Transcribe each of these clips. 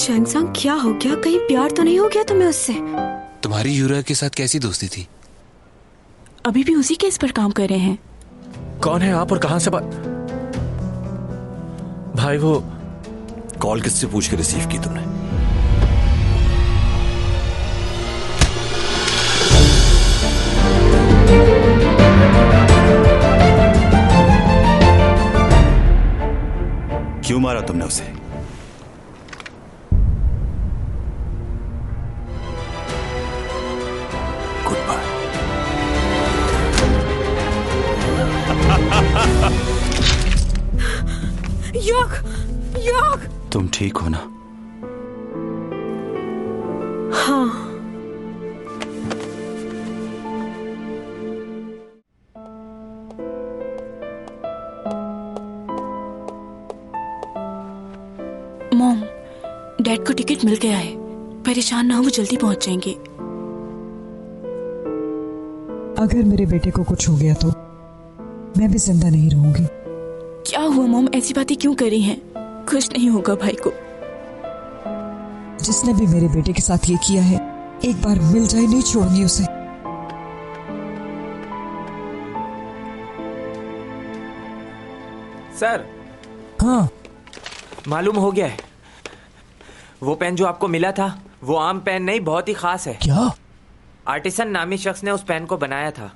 शैनसांग, क्या हो गया? कहीं प्यार तो नहीं हो गया तुम्हें उससे? तुम्हारी यूरा के साथ कैसी दोस्ती थी? अभी भी उसी केस पर काम कर रहे हैं। कौन है आप और कहां से बात? भाई वो कॉल किससे पूछ के रिसीव की तुमने? क्यों मारा तुमने उसे? Good bye. योग, योग। तुम ठीक हो ना? हाँ। मॉम, डैड को टिकट मिल गया है। परेशान ना हो, वो जल्दी पहुंच जाएंगे। अगर मेरे बेटे को कुछ हो गया तो मैं भी जिंदा नहीं रहूंगी। क्या हुआ मॉम? ऐसी बातें क्यों कर रही हैं? कुछ नहीं होगा भाई को। जिसने भी मेरे बेटे के साथ ये किया है, एक बार मिल जाए नहीं छोड़ूंगी उसे। सर। हाँ, मालूम हो गया है। वो पेन जो आपको मिला था वो आम पेन नहीं, बहुत ही खास है। क्या? आर्टिसन नामी शख्स ने उस पेन को बनाया था।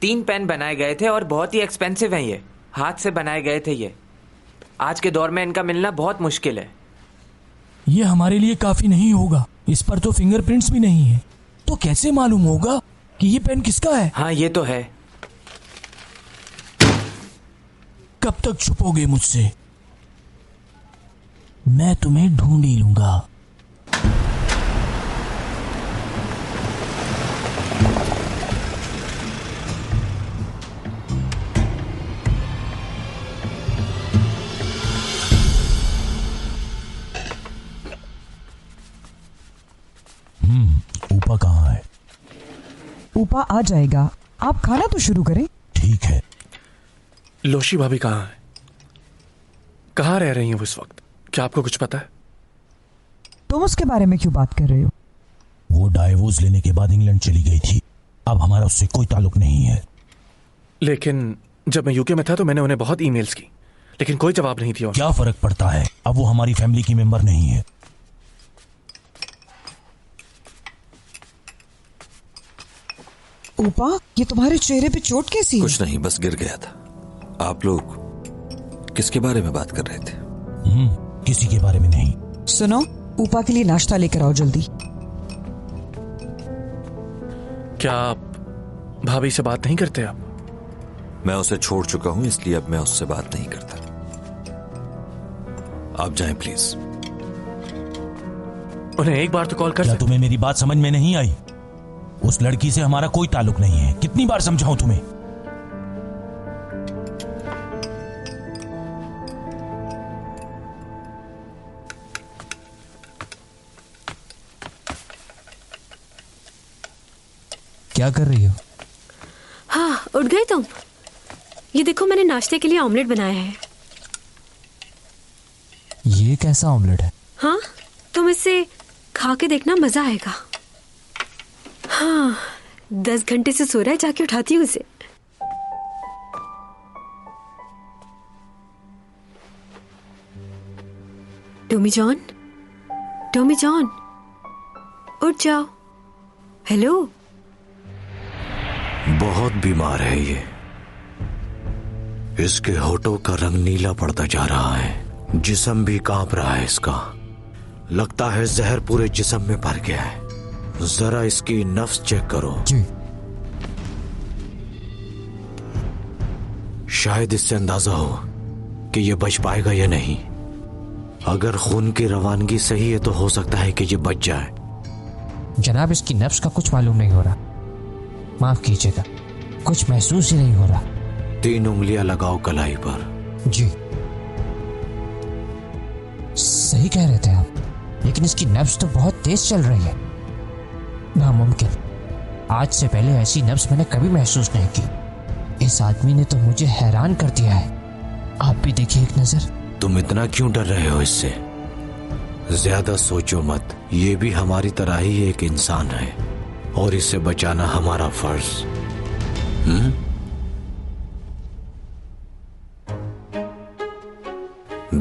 3 पेन बनाए गए थे और बहुत ही एक्सपेंसिव हैं। ये हाथ से बनाए गए थे। ये आज के दौर में इनका मिलना बहुत मुश्किल है। ये हमारे लिए काफी नहीं होगा। इस पर तो फिंगरप्रिंट्स भी नहीं है, तो कैसे मालूम होगा कि ये पेन किसका है? हाँ, ये तो है। कब तक छुपोगे मुझसे? मैं तुम्हें ढूंढ ही लूंगा। ऊपा कहाँ है? ऊपा आ जाएगा, आप खाना तो शुरू करें। ठीक है। लोशी भाभी कहाँ है? कहाँ रह रही हैं वो इस वक्त? क्या आपको कुछ पता है? तुम उसके बारे में क्यों बात कर रहे हो? वो डाइवोर्स लेने के बाद इंग्लैंड चली गई थी। अब हमारा उससे कोई ताल्लुक नहीं है। लेकिन जब मैं यूके में था तो मैंने उन्हें बहुत ईमेल्स की, लेकिन कोई जवाब नहीं दिया। क्या फर्क पड़ता है? अब वो हमारी फैमिली की मेंबर नहीं है। ऊपा, ये तुम्हारे चेहरे पे चोट कैसी है? कुछ नहीं, बस गिर गया था। आप लोग किसके बारे में बात कर रहे थे? किसी के बारे में नहीं। सुनो, ऊपा के लिए नाश्ता लेकर आओ जल्दी। क्या आप भाभी से बात नहीं करते? आप? मैं उसे छोड़ चुका हूं, इसलिए अब मैं उससे बात नहीं करता। आप जाएं प्लीज। उन्हें एक बार तो कॉल कर। क्या तुम्हें मेरी बात समझ में नहीं आई? उस लड़की से हमारा कोई ताल्लुक नहीं है। कितनी बार समझाऊं तुम्हें? क्या कर रही हो? हाँ, उठ गए तुम? ये देखो, मैंने नाश्ते के लिए ऑमलेट बनाया है। ये कैसा ऑमलेट है? हाँ, तुम इसे खा के देखना, मजा आएगा। हाँ, 10 घंटे से सो रहा है, जाके उठाती हूँ उसे। टॉमी जॉन, टॉमी जॉन, उठ जाओ। हेलो। बहुत बीमार है ये। इसके होठों का रंग नीला पड़ता जा रहा है। जिस्म भी कांप रहा है इसका। लगता है जहर पूरे जिस्म में भर गया है। जरा इसकी नफ्स चेक करो। जी। शायद इससे अंदाजा हो कि ये बच पाएगा या नहीं। अगर खून की रवानगी सही है तो हो सकता है कि ये बच जाए। जनाब, इसकी नफ्स का कुछ मालूम नहीं हो रहा। माफ कीजिएगा, कुछ महसूस ही नहीं हो रहा। 3 उंगलियां लगाओ कलाई पर। जी, सही कह रहे थे आप, लेकिन इसकी नब्ज तो बहुत तेज चल रही है। नामुमकिन। आज से पहले ऐसी नब्ज मैंने कभी महसूस नहीं की। इस आदमी ने तो मुझे हैरान कर दिया है। आप भी देखिए एक नजर। तुम इतना क्यों डर रहे हो इससे? ज्यादा सोचो मत, ये भी हमारी तरह ही एक इंसान है और इसे बचाना हमारा फर्ज।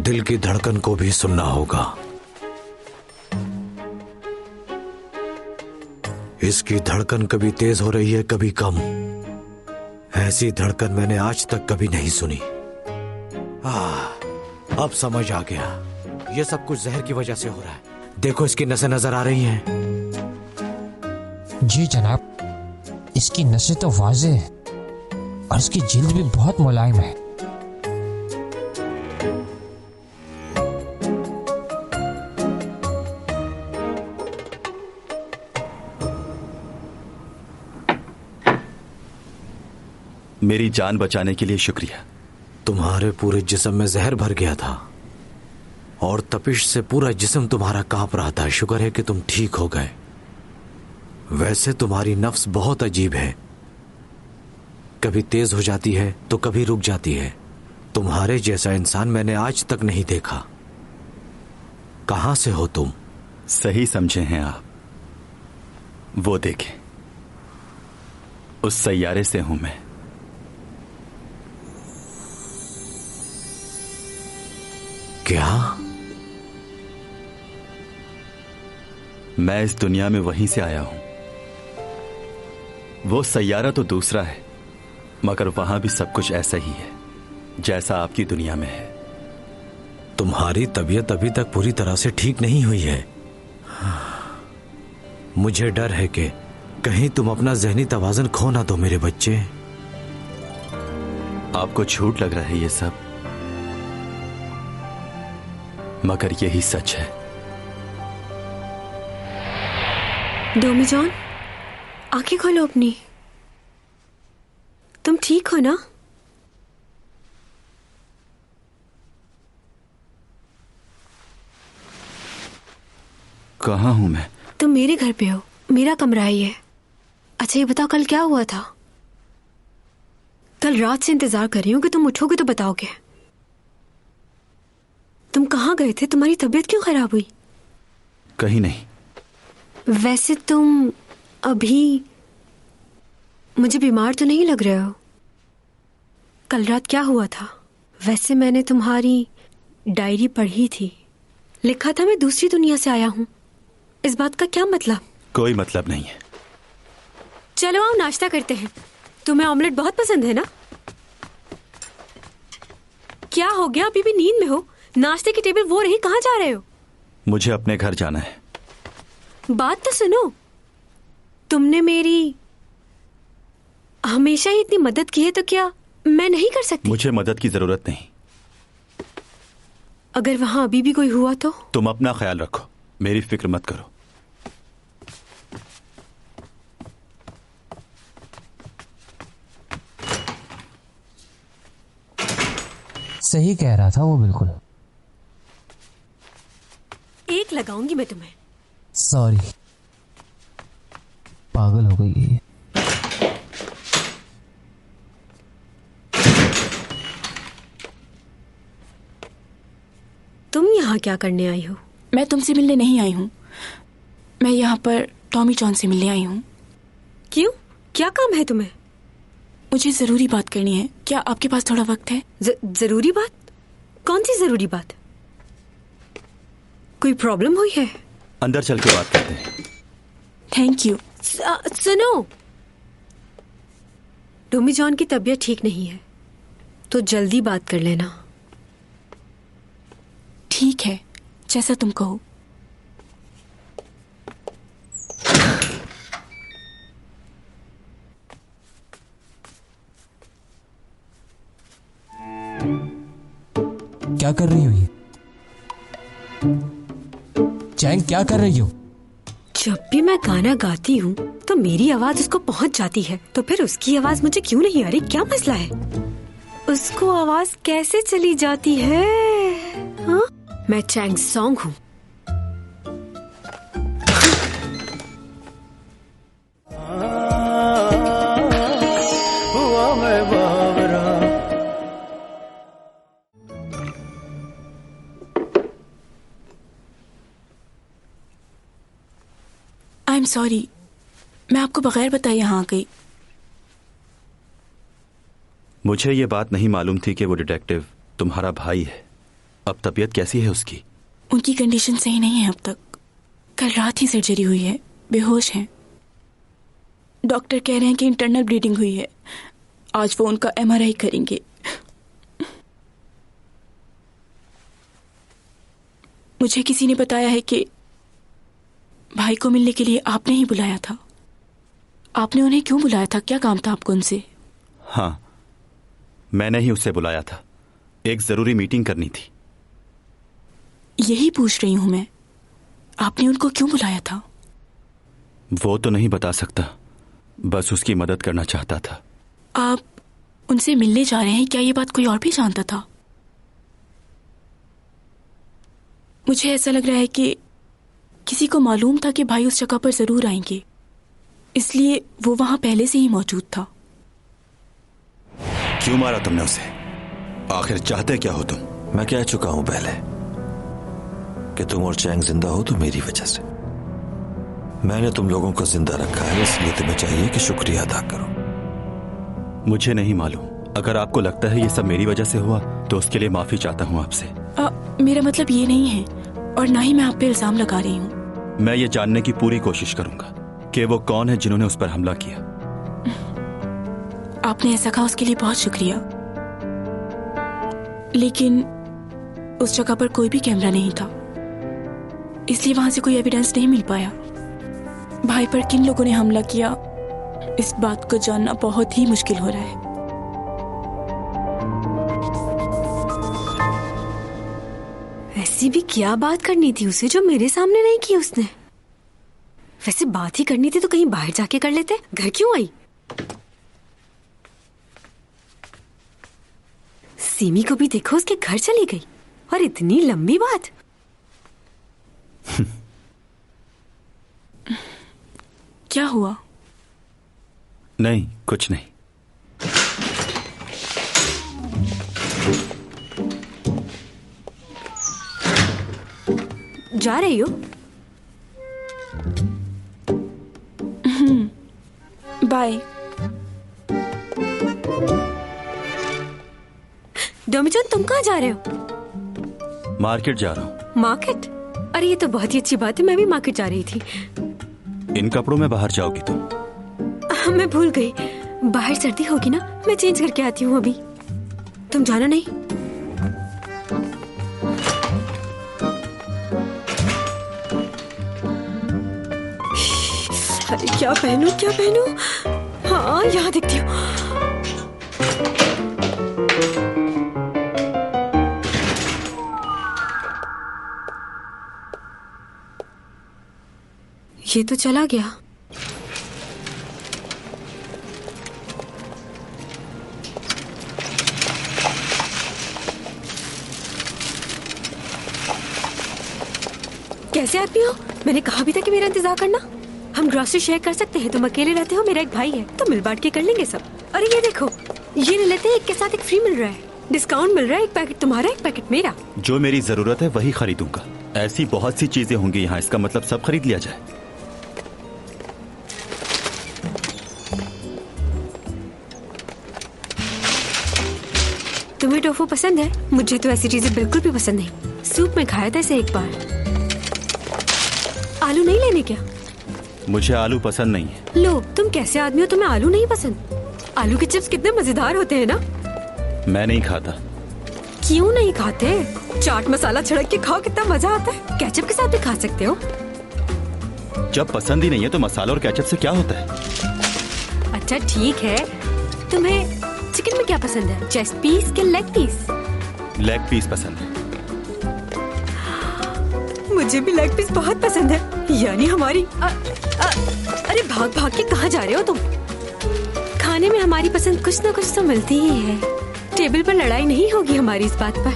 दिल की धड़कन को भी सुनना होगा। इसकी धड़कन कभी तेज हो रही है, कभी कम। ऐसी धड़कन मैंने आज तक कभी नहीं सुनी। अब समझ आ गया, ये सब कुछ जहर की वजह से हो रहा है। देखो, इसकी नसें नजर आ रही हैं। जी जनाब, इसकी नसें तो वाज़ेह है और इसकी जिल्द भी बहुत मुलायम है। मेरी जान बचाने के लिए शुक्रिया। तुम्हारे पूरे जिस्म में जहर भर गया था और तपिश से पूरा जिस्म तुम्हारा कांप रहा था। शुक्र है कि तुम ठीक हो गए। वैसे तुम्हारी नफ्स बहुत अजीब है, कभी तेज हो जाती है तो कभी रुक जाती है। तुम्हारे जैसा इंसान मैंने आज तक नहीं देखा। कहां से हो तुम? सही समझे हैं आप। वो देखें, उस सैयारे से हूं मैं। क्या? मैं इस दुनिया में वहीं से आया हूं। वो सैयारा तो दूसरा है, मगर वहां भी सब कुछ ऐसा ही है जैसा आपकी दुनिया में है। तुम्हारी तबीयत अभी तक पूरी तरह से ठीक नहीं हुई है। मुझे डर है कि कहीं तुम अपना ज़हनी तवाज़ुन खो ना दो मेरे बच्चे। आपको झूठ लग रहा है ये सब, मगर यही सच है। डोमी जॉन, आंखें खोलो अपनी। तुम ठीक हो ना? कहाँ हूं मैं? तुम मेरे घर पे हो, मेरा कमरा है ये। अच्छा ये बताओ, कल क्या हुआ था? कल रात से इंतजार कर रही हूँ कि तुम उठोगे तो बताओगे। तुम कहाँ गए थे? तुम्हारी तबीयत क्यों खराब हुई? कहीं नहीं। वैसे तुम अभी मुझे बीमार तो नहीं लग रहे हो। कल रात क्या हुआ था? वैसे मैंने तुम्हारी डायरी पढ़ी थी, लिखा था मैं दूसरी दुनिया से आया हूं। इस बात का क्या मतलब? कोई मतलब नहीं है। चलो आओ नाश्ता करते हैं। तुम्हें ऑमलेट बहुत पसंद है ना? क्या हो गया, अभी भी नींद में हो? नाश्ते की टेबल वो रही, कहाँ जा रहे हो? मुझे अपने घर जाना है। बात तो सुनो, तुमने मेरी हमेशा ही इतनी मदद की है, तो क्या मैं नहीं कर सकती? मुझे मदद की जरूरत नहीं। अगर वहां अभी भी कोई हुआ तो? तुम अपना ख्याल रखो, मेरी फिक्र मत करो। सही कह रहा था वो, बिल्कुल। एक लगाऊंगी मैं तुम्हें। सॉरी, पागल हो गई है। तुम यहाँ क्या करने आई हो? मैं तुमसे मिलने नहीं आई हूँ, मैं यहाँ पर टॉमी जॉन से मिलने आई हूँ। क्यों, क्या काम है तुम्हें? मुझे जरूरी बात करनी है, क्या आपके पास थोड़ा वक्त है? जरूरी बात? कौन सी जरूरी बात? कोई प्रॉब्लम हुई है? अंदर चल के बात करते हैं। Thank you. सुनो, टॉमी जॉन की तबीयत ठीक नहीं है, तो जल्दी बात कर लेना। ठीक है, जैसा तुम कहो। क्या कर रही हो ये? चैंग, क्या कर रही हो? जब भी मैं गाना गाती हूँ तो मेरी आवाज उसको पहुंच जाती है, तो फिर उसकी आवाज मुझे क्यों नहीं आ रही? क्या मसला है? उसको आवाज कैसे चली जाती है? हाँ? मैं चैंग सॉन्ग हूँ। एम सॉरी, मैं आपको बगैर बताए यहाँ आ गई। मुझे ये बात नहीं मालूम थी कि वो डिटेक्टिव तुम्हारा भाई है। अब तबीयत कैसी है उसकी? उनकी कंडीशन सही नहीं है अब तक। कल रात ही सर्जरी हुई है, बेहोश हैं। डॉक्टर कह रहे हैं कि इंटरनल ब्लीडिंग हुई है। आज वो उनका MRI करेंगे। मुझे किसी ने बताया है कि भाई को मिलने के लिए आपने ही बुलाया था। आपने उन्हें क्यों बुलाया था? क्या काम था आपको उनसे? हाँ, मैंने ही उससे बुलाया था। एक जरूरी मीटिंग करनी थी। यही पूछ रही हूं मैं, आपने उनको क्यों बुलाया था? वो तो नहीं बता सकता, बस उसकी मदद करना चाहता था। आप उनसे मिलने जा रहे हैं, क्या ये बात कोई और भी जानता था? मुझे ऐसा लग रहा है कि किसी को मालूम था कि भाई उस जगह पर जरूर आएंगे, इसलिए वो वहां पहले से ही मौजूद था। क्यों मारा तुमने उसे? आखिर चाहते क्या हो तुम? मैं कह चुका हूं पहले कि तुम और चैंग जिंदा हो तो मेरी वजह से। मैंने तुम लोगों को जिंदा रखा है, इसलिए तुम्हें चाहिए कि शुक्रिया अदा करो। मुझे नहीं मालूम। अगर आपको लगता है ये सब मेरी वजह से हुआ तो उसके लिए माफी चाहता हूँ आपसे। मेरा मतलब ये नहीं है, और ना ही मैं आप पे इल्जाम लगा रही हूँ। मैं ये जानने की पूरी कोशिश करूंगा कि वो कौन है जिन्होंने उस पर हमला किया। आपने ऐसा कहा उसके लिए बहुत शुक्रिया, लेकिन उस जगह पर कोई भी कैमरा नहीं था, इसलिए वहां से कोई एविडेंस नहीं मिल पाया। भाई पर किन लोगों ने हमला किया, इस बात को जानना बहुत ही मुश्किल हो रहा है। ऐसी भी क्या बात करनी थी उसे जो मेरे सामने नहीं की उसने? वैसे बात ही करनी थी तो कहीं बाहर जाके कर लेते। घर क्यों आई? सीमी को भी देखो, उसके घर चली गई, और इतनी लंबी बात। क्या हुआ? नहीं, कुछ नहीं। जा रही हो? बाय। डोमिचन, तुम कहाँ जा रहे हो? मार्केट जा रहा हूँ। मार्केट? अरे ये तो बहुत ही अच्छी बात है, मैं भी मार्केट जा रही थी। इन कपड़ों में बाहर जाओगी तुम? मैं भूल गई, बाहर सर्दी होगी ना, मैं चेंज करके आती हूँ अभी। तुम जाना नहीं? अरे क्या पहनूं, क्या पहनूं? हाँ, यहाँ दिखती हूँ। ये तो चला गया। कैसे आती हो? मैंने कहा भी था कि मेरा इंतजार करना। हम ग्रोसरी शेयर कर सकते हैं, तुम अकेले रहते हो, मेरा एक भाई है, तो मिल बांट के कर लेंगे सब। अरे ये देखो, ये ले लेते हैं, एक के साथ एक फ्री मिल रहा है, डिस्काउंट मिल रहा है, एक पैकेट तुम्हारा एक पैकेट मेरा। जो मेरी जरूरत है वही खरीदूंगा। ऐसी बहुत सी चीजें होंगी यहाँ, इसका मतलब सब खरीद लिया जाए। तुम्हें टोफू पसंद है? मुझे तो ऐसी चीजें बिल्कुल भी पसंद नहीं। सूप में खाया था इसे एक बार। आलू नहीं लेने क्या? मुझे आलू पसंद नहीं है। लो, तुम कैसे आदमी हो, तुम्हें आलू नहीं पसंद? आलू के चिप्स कितने मजेदार होते हैं ना। मैं नहीं खाता। क्यों नहीं खाते? चाट मसाला छिड़क के खाओ, कितना मजा आता है। केचप के साथ भी खा सकते हो। जब पसंद ही नहीं है तो मसाला और केचप से क्या होता है? अच्छा ठीक है, तुम्हें चिकन में क्या पसंद है, चेस्ट पीस के लेग पीस? लेग पीस पसंद है। मुझे भी लेग पीस बहुत पसंद है। यानी हमारी अरे भाग भाग के कहाँ जा रहे हो तुम? खाने में हमारी पसंद कुछ ना कुछ तो मिलती ही है। टेबल पर लड़ाई नहीं होगी हमारी इस बात पर।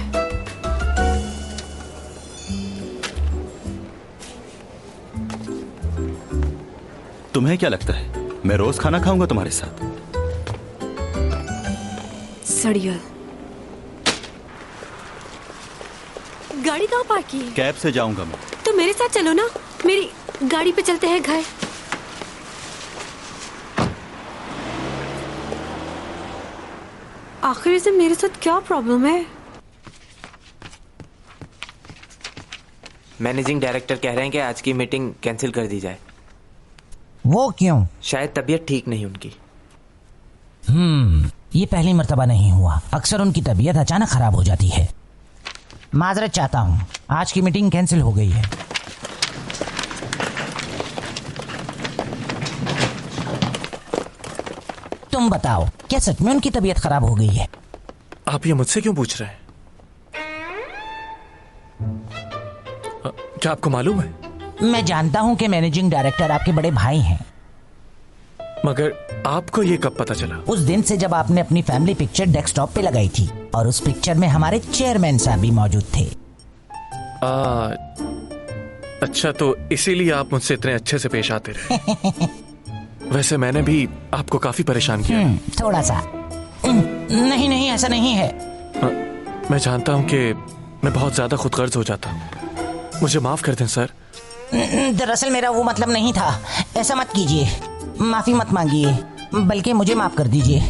तुम्हें क्या लगता है मैं रोज खाना खाऊंगा तुम्हारे साथ? सड़ियल। गाड़ी कहाँ पार्क की है? कैब से जाऊंगा मैं। तो मेरे साथ चलो ना, मेरी गाड़ी पे चलते हैं घर। आखिर से मेरे साथ क्या प्रॉब्लम है? मैनेजिंग डायरेक्टर कह रहे हैं कि आज की मीटिंग कैंसिल कर दी जाए। वो क्यों? शायद तबीयत ठीक नहीं उनकी। ये पहली मर्तबा नहीं हुआ। अक्सर उनकी तबीयत अचानक खराब हो जाती है। माजरत चाहता हूँ, आज की मीटिंग कैंसिल हो गई है। तुम बताओ, क्या सच में उनकी तबीयत खराब हो गई है? आप ये मुझसे क्यों पूछ रहे हैं? क्या आपको मालूम है? मैं जानता हूँ कि मैनेजिंग डायरेक्टर आपके बड़े भाई हैं। मगर आपको ये कब पता चला? उस दिन से जब आपने अपनी फैमिली पिक्चर डेस्कटॉप पे लगाई थी और उस पिक्चर में हमारे चेयरमैन साहब भी मौजूद थे। अच्छा, तो इसीलिए आप मुझसे इतने अच्छे से पेश आते रहे। वैसे मैंने भी आपको काफी परेशान किया। थोड़ा सा। नहीं, ऐसा नहीं है। मैं जानता हूँ कि मैं बहुत ज्यादा खुदगर्ज हो जाता हूँ, मुझे माफ कर दें सर। दरअसल मेरा वो मतलब नहीं था। ऐसा मत कीजिए, माफी मत मांगिए, बल्कि मुझे माफ कर दीजिए।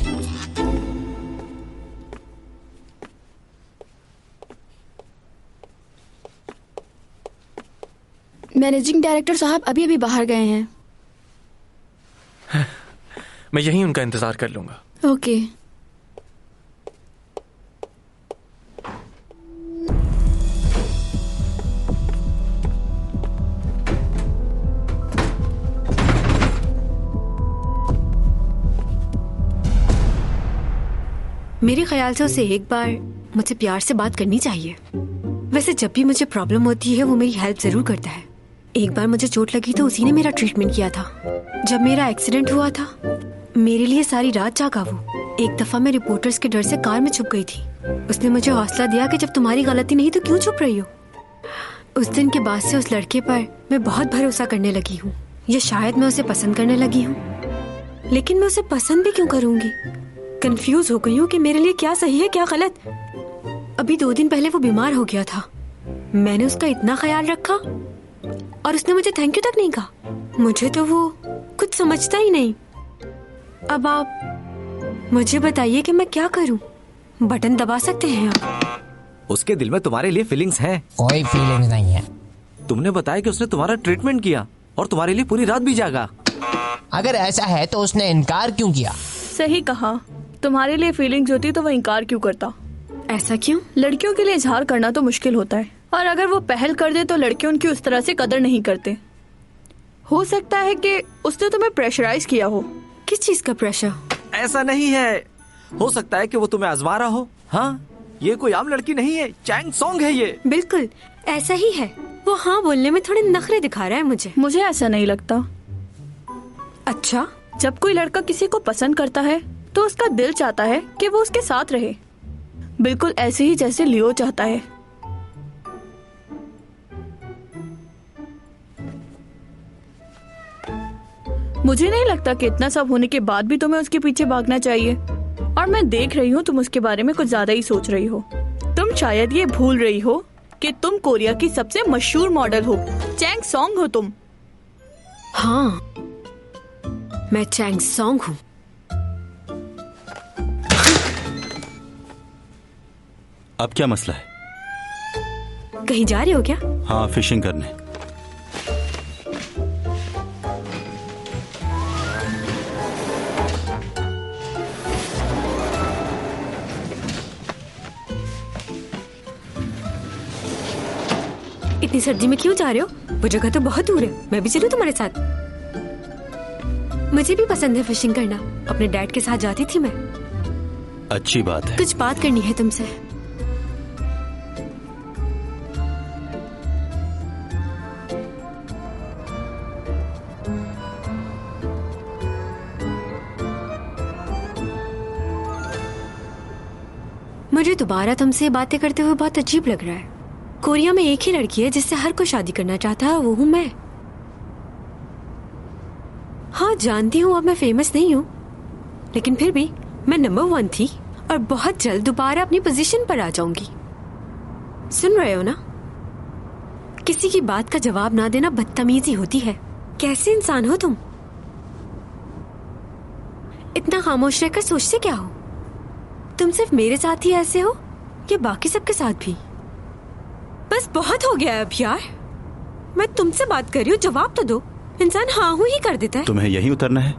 मैनेजिंग डायरेक्टर साहब अभी अभी बाहर गए हैं। मैं यहीं उनका इंतजार कर लूंगा। ओके। मेरे ख्याल से उसे एक बार मुझसे प्यार से बात करनी चाहिए। वैसे जब भी मुझे प्रॉब्लम होती है वो मेरी हेल्प जरूर करता है। एक बार मुझे चोट लगी तो उसी ने मेरा ट्रीटमेंट किया था। जब मेरा एक्सीडेंट हुआ था मेरे लिए सारी रात जागा वो। एक दफा मैं रिपोर्टर्स के डर से कार में छुप गई थी। उसने मुझे हौसला दिया कि जब तुम्हारी गलती नहीं तो क्यों छुप रही हो। उस दिन के बाद से उस लड़के पर मैं बहुत भरोसा करने लगी हूँ, या शायद मैं उसे पसंद करने लगी हूँ। लेकिन मैं उसे पसंद भी क्यों करूंगी? कंफ्यूज हो गई हूँ कि मेरे लिए क्या सही है क्या गलत। अभी 2 दिन पहले वो बीमार हो गया था, मैंने उसका इतना ख्याल रखा और उसने मुझे थैंक यू तक नहीं कहा। मुझे तो वो कुछ समझता ही नहीं। अब आप मुझे बताइए कि मैं क्या करूं? बटन दबा सकते हैं आप? उसके दिल में तुम्हारे लिए फीलिंग्स हैं। कोई फीलिंग्स नहीं है। तुमने बताया कि उसने तुम्हारा ट्रीटमेंट किया और तुम्हारे लिए पूरी रात भी जागा। अगर ऐसा है तो उसने इनकार क्यों किया? सही कहा, तुम्हारे लिए फीलिंग्स होती तो वो इनकार क्यों करता? ऐसा क्यों? लड़कियों के लिए इजहार करना तो मुश्किल होता है, और अगर वो पहल कर दे तो लड़के उनकी उस तरह से कदर नहीं करते। हो सकता है कि उसने तुम्हें प्रेशराइज किया हो। किस चीज का प्रेशर? ऐसा नहीं है, हो सकता है कि वो तुम्हें आजमा रहा हो। हाँ, ये कोई आम लड़की नहीं है, चैंग सॉन्ग है ये। बिल्कुल ऐसा ही है। वो हाँ बोलने में थोड़े नखरे दिखा रहा है मुझे ऐसा नहीं लगता। अच्छा, जब कोई लड़का किसी को पसंद करता है तो उसका दिल चाहता है कि वो उसके साथ रहे, बिल्कुल ऐसे ही जैसे लियो चाहता है। मुझे नहीं लगता कि इतना सब होने के बाद भी तुम्हें उसके पीछे भागना चाहिए। और मैं देख रही हूँ तुम उसके बारे में कुछ ज्यादा ही सोच रही हो। तुम शायद ये भूल रही हो कि तुम कोरिया की सबसे मशहूर मॉडल हो। चैंग सॉन्ग हो तुम। हाँ, मैं चैंग सॉन्ग हूँ। अब क्या मसला है? कहीं जा रहे हो क्या? हाँ, फिशिंग करने। इतनी सर्दी में क्यों जा रहे हो? वो जगह तो बहुत दूर है, मैं भी चलूं तुम्हारे साथ? मुझे भी पसंद है फिशिंग करना, अपने डैड के साथ जाती थी मैं। अच्छी बात है। कुछ बात करनी है तुमसे। मुझे दोबारा तुमसे बातें करते हुए बहुत अजीब लग रहा है। कोरिया में एक ही लड़की है जिससे हर कोई शादी करना चाहता है, वो हूं मैं। हाँ जानती हूँ अब मैं फेमस नहीं हूँ, लेकिन फिर भी मैं नंबर 1 थी और बहुत जल्द दोबारा अपनी पोजीशन पर आ जाऊंगी। सुन रहे हो ना? किसी की बात का जवाब ना देना बदतमीजी होती है। कैसे इंसान हो तुम? इतना खामोश रहकर सोचते क्या हो? तुम सिर्फ मेरे साथ ही ऐसे हो या बाकी सबके साथ भी? बस बहुत हो गया है अब यार। मैं तुमसे बात कर रही हूँ, जवाब तो दो। इंसान हाँ हूँ ही कर देता है। तुम्हें यहीं उतरना है?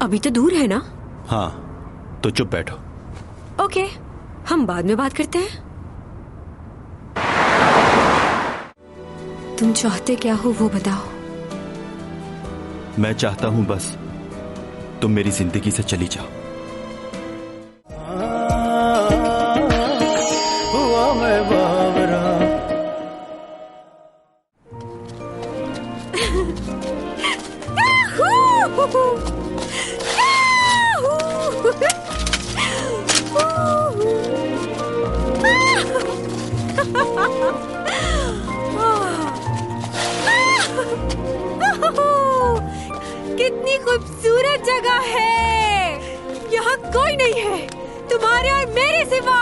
अभी तो दूर है ना। हाँ, तो चुप बैठो। ओके, हम बाद में बात करते हैं। तुम चाहते क्या हो वो बताओ। मैं चाहता हूं बस तुम मेरी जिंदगी से चली जाओ। कितनी खूबसूरत जगह है। यहाँ कोई नहीं है तुम्हारे और मेरे सिवा।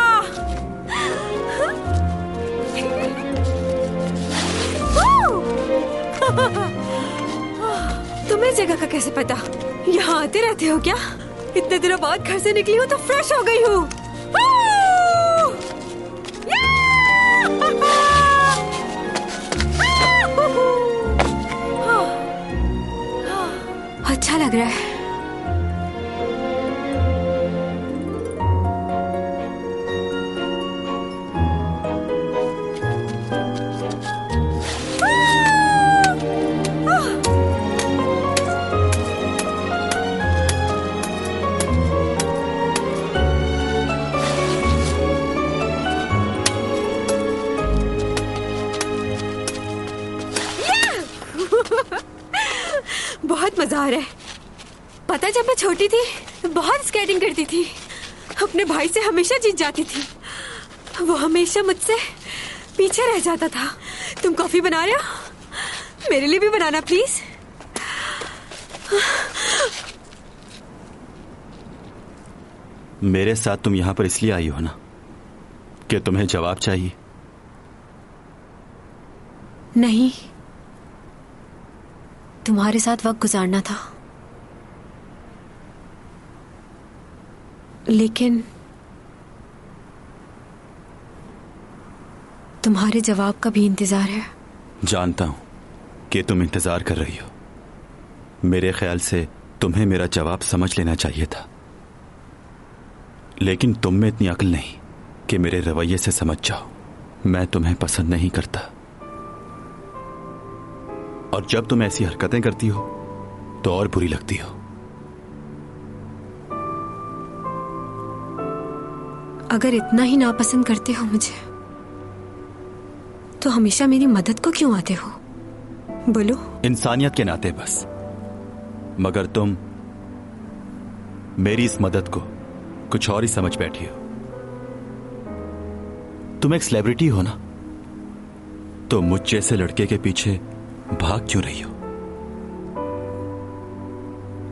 तुम्हें जगह का कैसे पता? यहाँ आते रहते हो क्या? इतने दिनों बाद घर से निकली हूँ तो फ्रेश हो गई हूँ। अच्छा लग रहा है। बहुत मजा आ रहा है। पता है जब मैं छोटी थी बहुत स्केटिंग करती थी। अपने भाई से हमेशा जीत जाती थी। वो हमेशा मुझसे पीछे रह जाता था। तुम कॉफी बना रहे हो? मेरे लिए भी बनाना प्लीज। मेरे साथ तुम यहां पर इसलिए आई हो ना कि तुम्हें जवाब चाहिए? नहीं, तुम्हारे साथ वक्त गुजारना था। लेकिन तुम्हारे जवाब का भी इंतजार है। जानता हूं कि तुम इंतजार कर रही हो। मेरे ख्याल से तुम्हें मेरा जवाब समझ लेना चाहिए था, लेकिन तुम में इतनी अक्ल नहीं कि मेरे रवैये से समझ जाओ। मैं तुम्हें पसंद नहीं करता, और जब तुम ऐसी हरकतें करती हो तो और बुरी लगती हो। अगर इतना ही नापसंद करते हो मुझे तो हमेशा मेरी मदद को क्यों आते हो? बोलो। इंसानियत के नाते बस। मगर तुम मेरी इस मदद को कुछ और ही समझ बैठी हो। तुम एक सेलिब्रिटी हो ना, तो मुझ जैसे लड़के के पीछे भाग क्यों रही हो?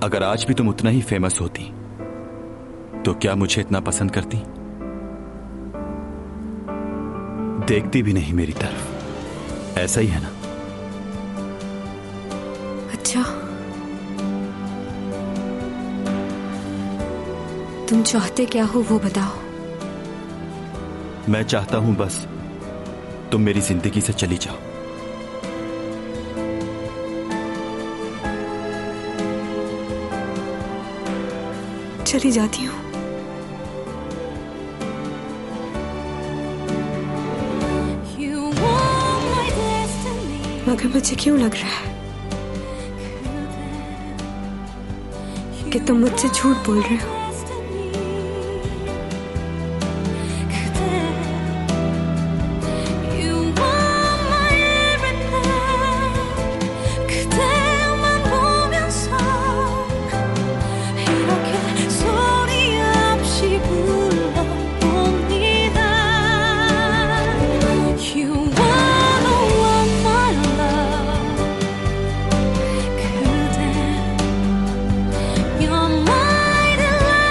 अगर आज भी तुम उतना ही फेमस होती तो क्या मुझे इतना पसंद करती? देखती भी नहीं मेरी तरफ। ऐसा ही है ना? अच्छा, तुम चाहते क्या हो वो बताओ। मैं चाहता हूं बस तुम मेरी जिंदगी से चली जाओ। चली जाती हूँ। मगर मुझे क्यों लग रहा है कि तुम मुझसे झूठ बोल रहे हो। You're my delight.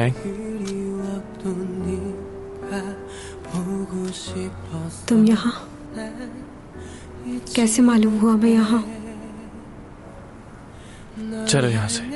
चैंग, तुम यहाँ कैसे मालूम हुआ मैं यहाँ? चलो यहाँ से।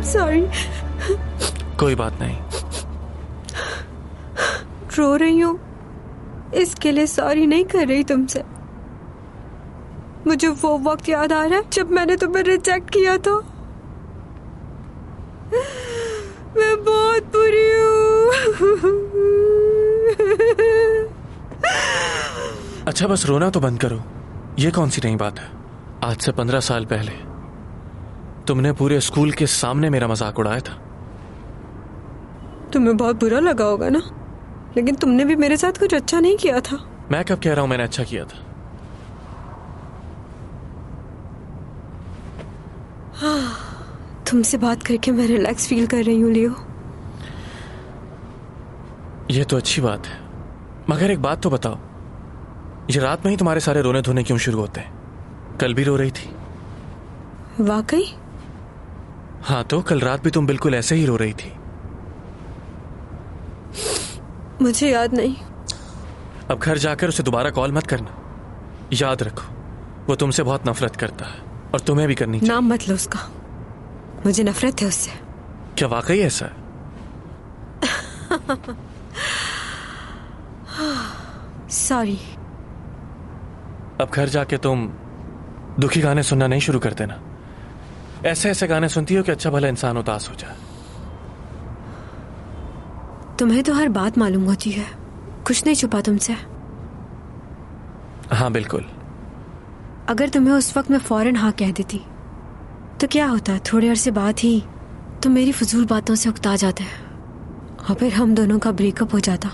सॉरी। कोई बात नहीं। रो रही हूँ इसके लिए सॉरी नहीं कर रही तुमसे। मुझे वो वक्त याद आ रहा है जब मैंने तुम्हें रिजेक्ट किया था। मैं बहुत बुरी हूँ। अच्छा बस रोना तो बंद करो। ये कौन सी नई बात है? आज से 15 साल पहले तुमने पूरे स्कूल के सामने मेरा मजाक उड़ाया था। तुम्हें बहुत बुरा लगा होगा ना, लेकिन तुमने भी मेरे साथ कुछ अच्छा नहीं किया था। मैं कब कह रहा हूं मैंने अच्छा किया था? तुमसे बात करके मैं रिलैक्स फील कर रही हूँ लियो। ये तो अच्छी बात है, मगर एक बात तो बताओ, ये रात में ही तुम्हारे सारे रोने धोने क्यों शुरू होते हैं? कल भी रो रही थी। वाकई? हाँ तो कल रात भी तुम बिल्कुल ऐसे ही रो रही थी। मुझे याद नहीं। अब घर जाकर उसे दोबारा कॉल मत करना। याद रखो वो तुमसे बहुत नफरत करता है और तुम्हें भी करनी चाहिए। नाम मत लो उसका, मुझे नफरत है उससे। क्या वाकई ऐसा है? सॉरी। अब घर जाके तुम दुखी गाने सुनना नहीं शुरू कर देना। ऐसे ऐसे गाने सुनती हो कि अच्छा भला इंसान उदास हो जाए। तुम्हें तो हर बात मालूम होती है, कुछ नहीं छुपा तुमसे। हाँ बिल्कुल। अगर तुम्हें उस वक्त मैं फौरन हाँ कह देती तो क्या होता? थोड़े अरसे बाद ही तुम मेरी फजूल बातों से उकता जाते और फिर हम दोनों का ब्रेकअप हो जाता।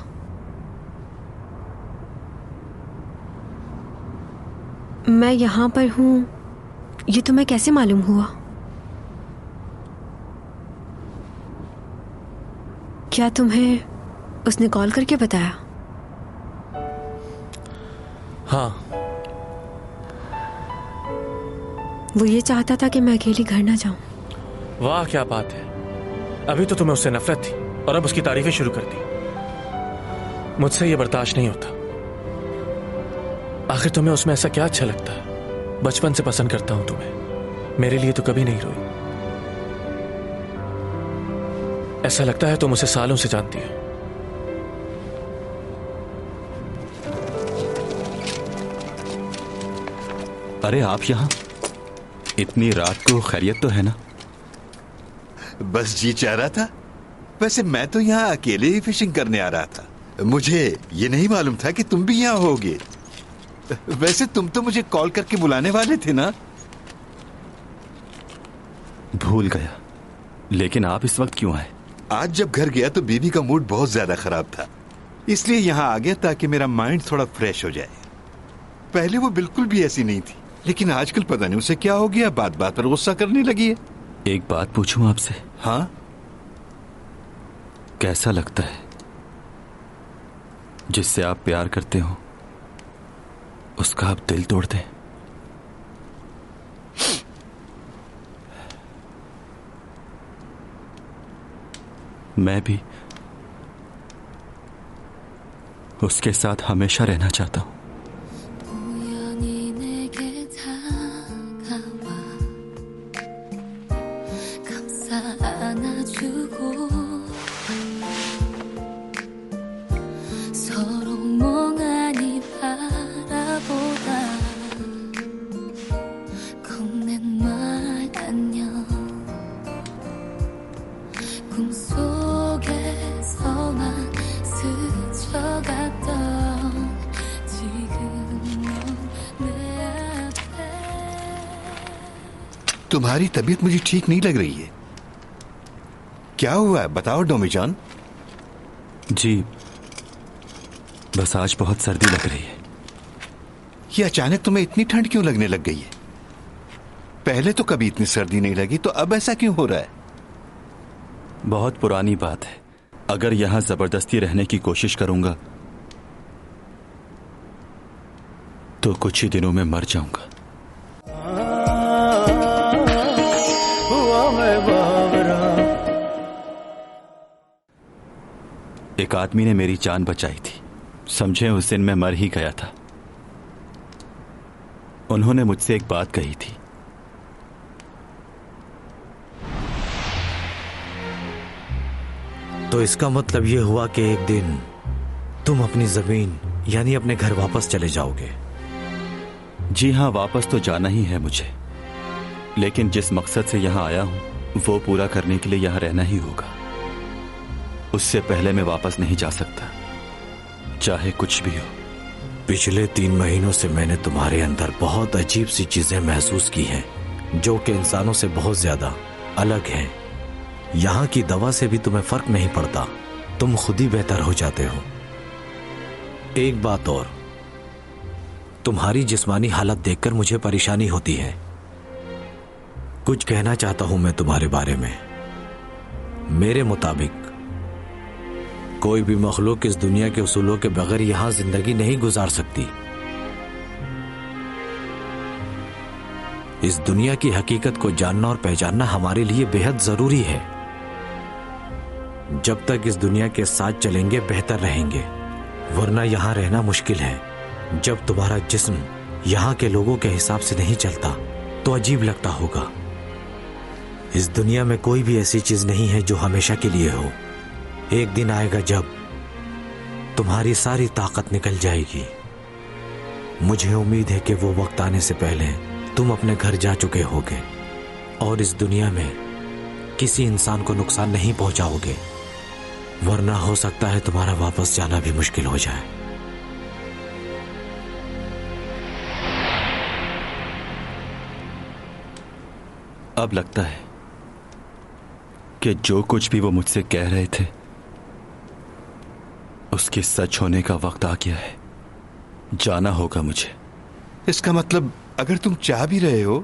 मैं यहां पर हूं ये तुम्हें कैसे मालूम हुआ? क्या तुम्हें उसने कॉल करके बताया? हाँ। वो ये चाहता था कि मैं अकेली घर ना जाऊं। वाह क्या बात है। अभी तो तुम्हें उससे नफरत थी और अब उसकी तारीफें शुरू कर दी। मुझसे ये बर्दाश्त नहीं होता। आखिर तुम्हें उसमें ऐसा क्या अच्छा लगता है? बचपन से पसंद करता हूं तुम्हें, मेरे लिए तो कभी नहीं रोई। ऐसा लगता है तुम उसे सालों से जानती हो। अरे आप यहां इतनी रात को? खैरियत तो है ना? बस जी चाह रहा था। वैसे मैं तो यहाँ अकेले ही फिशिंग करने आ रहा था। मुझे ये नहीं मालूम था कि तुम भी यहाँ होगे। वैसे तुम तो मुझे कॉल करके बुलाने वाले थे ना? भूल गया। लेकिन आप इस वक्त क्यों आए? आज जब घर गया तो बीवी का मूड बहुत ज्यादा खराब था, इसलिए यहाँ आ गया ताकि मेरा माइंड थोड़ा फ्रेश हो जाए। पहले वो बिल्कुल भी ऐसी नहीं थी, लेकिन आजकल पता नहीं उसे क्या हो गया, बात बात पर गुस्सा करने लगी है। एक बात पूछूं आपसे? हाँ। कैसा लगता है जिससे आप प्यार करते हो उसका आप दिल तोड़ दें? मैं भी उसके साथ हमेशा रहना चाहता हूं। तुम्हारी तबीयत मुझे ठीक नहीं लग रही है। क्या हुआ है बताओ डोमीजान। जी बस आज बहुत सर्दी लग रही है। ये अचानक तुम्हें इतनी ठंड क्यों लगने लग गई है? पहले तो कभी इतनी सर्दी नहीं लगी, तो अब ऐसा क्यों हो रहा है? बहुत पुरानी बात है। अगर यहां जबरदस्ती रहने की कोशिश करूंगा तो कुछ ही दिनों में मर जाऊंगा। एक आदमी ने मेरी जान बचाई थी। समझे उस दिन मैं मर ही गया था। उन्होंने मुझसे एक बात कही थी, तो इसका मतलब यह हुआ कि एक दिन तुम अपनी जमीन यानी अपने घर वापस चले जाओगे? जी हां, वापस तो जाना ही है मुझे, लेकिन जिस मकसद से यहां आया हूं वो पूरा करने के लिए यहां रहना ही होगा। उससे पहले मैं वापस नहीं जा सकता, चाहे कुछ भी हो। पिछले 3 महीनों से मैंने तुम्हारे अंदर बहुत अजीब सी चीजें महसूस की हैं, जो कि इंसानों से बहुत ज्यादा अलग हैं। यहां की दवा से भी तुम्हें फर्क नहीं पड़ता, तुम खुद ही बेहतर हो जाते हो। एक बात और, तुम्हारी जिस्मानी हालत देखकर मुझे परेशानी होती है। कुछ कहना चाहता हूं मैं तुम्हारे बारे में। मेरे मुताबिक कोई भी मखलूक इस दुनिया के उसूलों के बगैर यहां जिंदगी नहीं गुजार सकती। इस दुनिया की हकीकत को जानना और पहचानना हमारे लिए बेहद जरूरी है। जब तक इस दुनिया के साथ चलेंगे बेहतर रहेंगे, वरना यहां रहना मुश्किल है। जब तुम्हारा जिस्म यहां के लोगों के हिसाब से नहीं चलता तो अजीब लगता होगा। इस दुनिया में कोई भी ऐसी चीज नहीं है जो हमेशा के लिए हो। एक दिन आएगा जब तुम्हारी सारी ताकत निकल जाएगी। मुझे उम्मीद है कि वो वक्त आने से पहले तुम अपने घर जा चुके होगे और इस दुनिया में किसी इंसान को नुकसान नहीं पहुंचाओगे, वरना हो सकता है तुम्हारा वापस जाना भी मुश्किल हो जाए। अब लगता है कि जो कुछ भी वो मुझसे कह रहे थे उसके सच होने का वक्त आ गया है। जाना होगा मुझे। इसका मतलब अगर तुम चाह भी रहे हो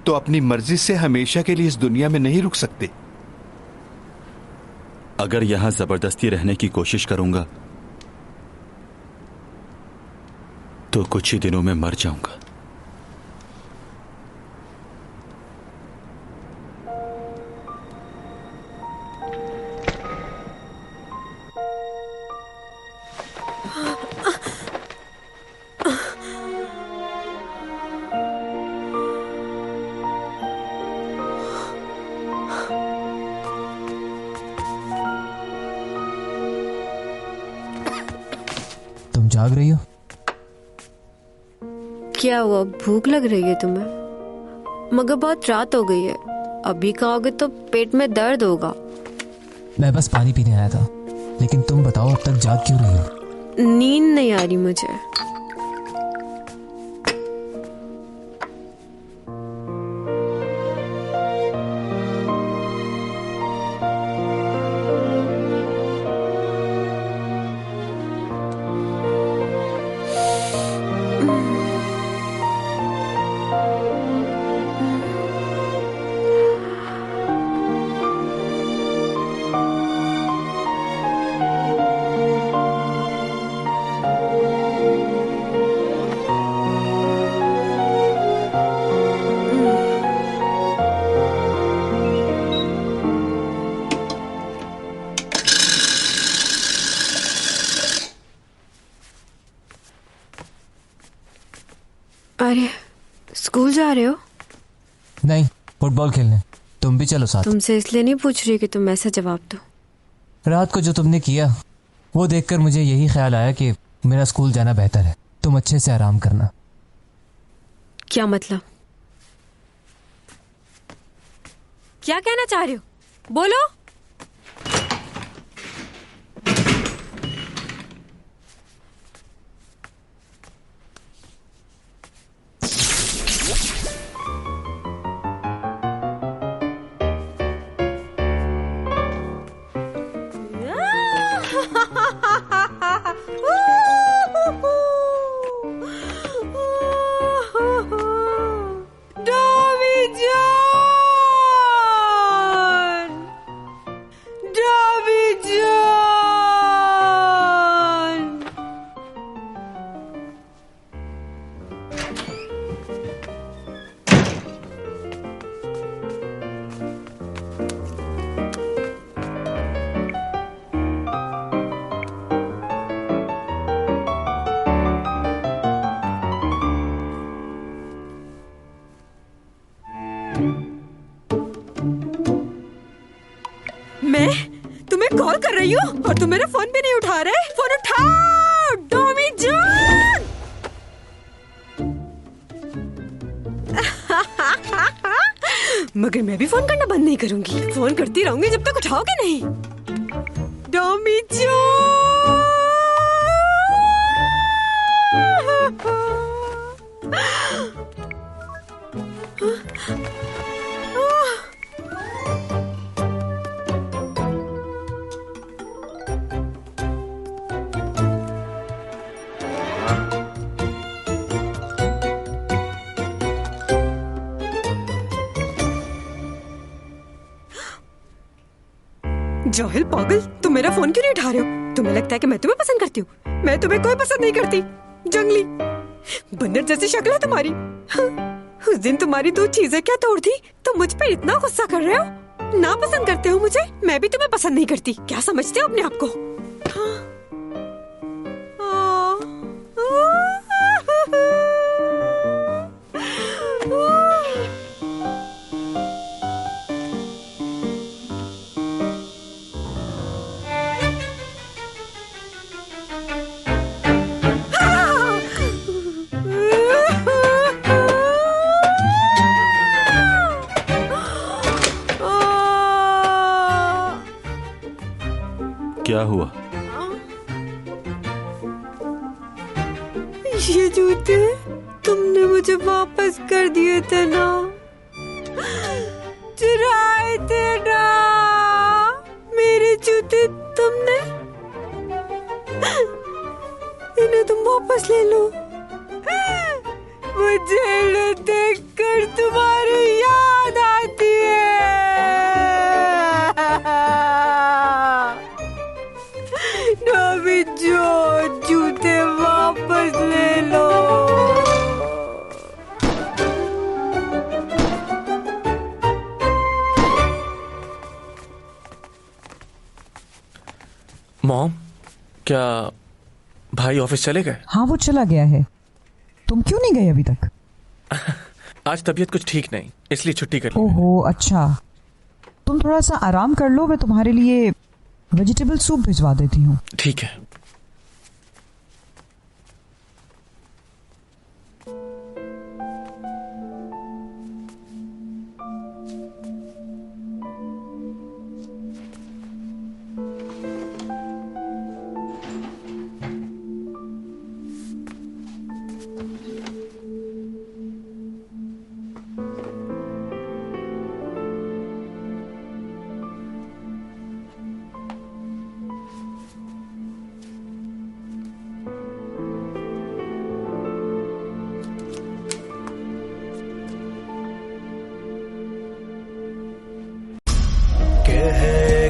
तो अपनी मर्जी से हमेशा के लिए इस दुनिया में नहीं रुक सकते। अगर यहां जबरदस्ती रहने की कोशिश करूंगा तो कुछ ही दिनों में मर जाऊंगा। तुम जाग रही हो? क्या हुआ, भूख लग रही है तुम्हें? मगर बहुत रात हो गई है, अभी खाओगे तो पेट में दर्द होगा। मैं बस पानी पीने आया था, लेकिन तुम बताओ अब तक जाग क्यों रही हो? नींद नहीं आ रही मुझे। अरे स्कूल जा रहे हो? नहीं, फुटबॉल खेलने। तुम भी चलो साथ। तुमसे इसलिए नहीं पूछ रही कि तुम ऐसा जवाब दो। रात को जो तुमने किया वो देखकर मुझे यही ख्याल आया कि मेरा स्कूल जाना बेहतर है। तुम अच्छे से आराम करना। क्या मतलब? क्या कहना चाह रहे हो? बोलो। आई हूँ और तुम मेरा फोन भी नहीं उठा रहे। फोन उठाओ टॉमी जॉन। मगर मैं भी फोन करना बंद नहीं करूंगी, फोन करती रहूंगी जब तक उठाओगे नहीं। Tommy John. जोहिल पागल, तुम मेरा फोन क्यों नहीं उठा रहे हो? तुम्हें लगता है कि मैं तुम्हें पसंद करती हूँ? मैं तुम्हें कोई पसंद नहीं करती। जंगली बंदर जैसी शक्ल है तुम्हारी। उस दिन तुम्हारी 2 चीजें क्या तोड़ दी? तुम मुझ पे इतना गुस्सा कर रहे हो? ना पसंद करते हो मुझे? मैं भी तुम्हें पसंद नहीं करती। क्या समझते हो अपने आप को? क्या हुआ? ये जूते तुमने मुझे वापस कर दिए थे ना, चुराए थे ना मेरे जूते तुमने। इन्हें तुम वापस ले लो। मुझे इन्हें देखकर तुम्हारी याद आती है। टॉमी जॉन, जूते वापस ले लो। मॉम, क्या भाई ऑफिस चले गए? हाँ, वो चला गया है। तुम क्यों नहीं गए अभी तक? आज तबीयत कुछ ठीक नहीं, इसलिए छुट्टी कर ली। ओहो, अच्छा। तुम थोड़ा सा आराम कर लो, मैं तुम्हारे लिए वेजिटेबल सूप भिजवा देती हूँ। ठीक है।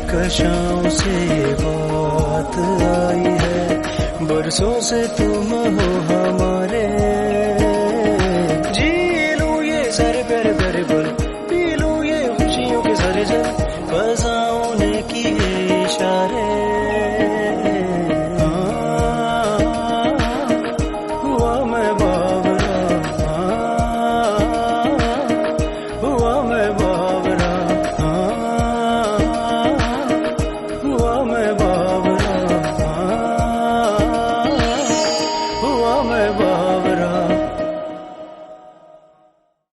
कशाओं से बात आई है, बरसों से तुम हो हमारे